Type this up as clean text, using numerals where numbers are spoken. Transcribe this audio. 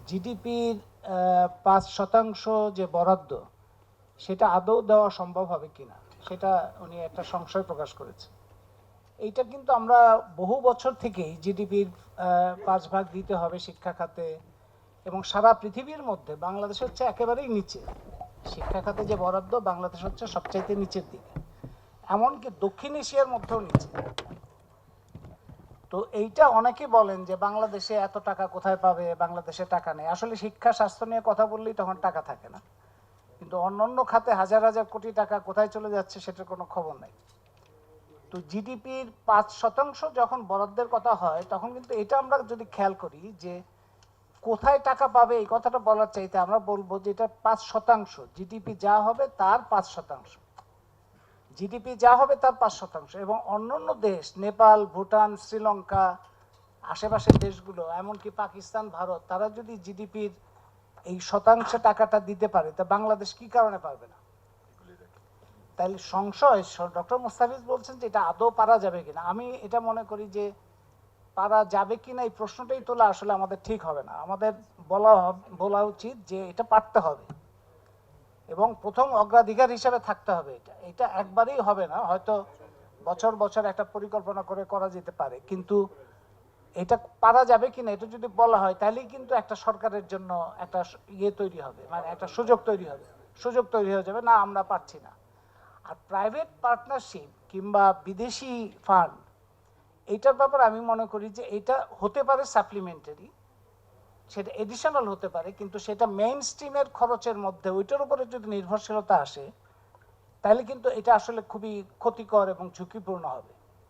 জিডিপির ৫% যে বরাদ্দ সেটা আদৌ দেওয়া সম্ভব হবে কিনা সেটা উনি একটা সংশয় প্রকাশ করেছে। এইটা কিন্তু আমরা বহু বছর থেকেই জিডিপির ৫ ভাগ দিতে হবে শিক্ষা খাতে, এবং সারা পৃথিবীর মধ্যে বাংলাদেশ হচ্ছে একেবারেই নিচে। শিক্ষা খাতে যে বরাদ্দ বাংলাদেশ হচ্ছে সবচাইতে নিচের দিকে, এমনকি দক্ষিণ এশিয়ার মধ্যেও নিচে। তো এইটা অনেকে বলেন যে বাংলাদেশে এত টাকা কোথায় পাবে, বাংলাদেশে টাকা নেই। আসলে শিক্ষা স্বাস্থ্য নিয়ে কথা বললেই তখন টাকা থাকে না, কিন্তু অন্যান্য খাতে হাজার হাজার কোটি টাকা কোথায় চলে যাচ্ছে সেটার কোনো খবর নাই। তো জিডিপির ৫% যখন বরাদ্দের কথা হয় তখন কিন্তু এটা আমরা যদি খেয়াল করি যে কোথায় টাকা পাবে এই কথাটা বলার চাইতে আমরা বলবো যে এটা ৫%, জিডিপি যা হবে তার ৫%, জিডিপি যা হবে তার ৫%। এবং অন্যান্য দেশ নেপাল, ভুটান, শ্রীলঙ্কা, আশেপাশের দেশগুলো, এমনকি পাকিস্তান, ভারত, তারা যদি জিডিপির এই শতাংশে টাকাটা দিতে পারে তা বাংলাদেশ কি কারণে পারবে না? তাহলে সংশয়, ডক্টর মুস্তাফিজ বলছেন যে এটা আদৌ পারা যাবে কিনা। আমি এটা মনে করি যে পারা যাবে কিনা এই প্রশ্নটাই তোলা আসলে আমাদের ঠিক হবে না। আমাদের বলা উচিত যে এটা পারতে হবে এবং প্রথম অগ্রাধিকার হিসাবে থাকতে হবে। এটা একবারেই হবে না, হয়তো বছর বছর একটা পরিকল্পনা করে করা যেতে পারে, কিন্তু এটা পারা যাবে কিনা এটা যদি বলা হয় তাহলেই কিন্তু একটা সরকারের জন্য একটা তৈরি হবে, মানে একটা সুযোগ তৈরি হয়ে যাবে না আমরা পারছি না। আর প্রাইভেট পার্টনারশিপ কিংবা বিদেশি ফান্ড, এইটার ব্যাপারে আমি মনে করি যে এটা হতে পারে সাপ্লিমেন্টারি, সেটা এডিশনাল হতে পারে, কিন্তু সেটা মেইন স্ট্রিমের খরচের মধ্যে ওইটার উপরে যদি নির্ভরশীলতা আসে তাহলে কিন্তু এটা আসলে খুবই ক্ষতিকর এবং ঝুঁকিপূর্ণ হবে।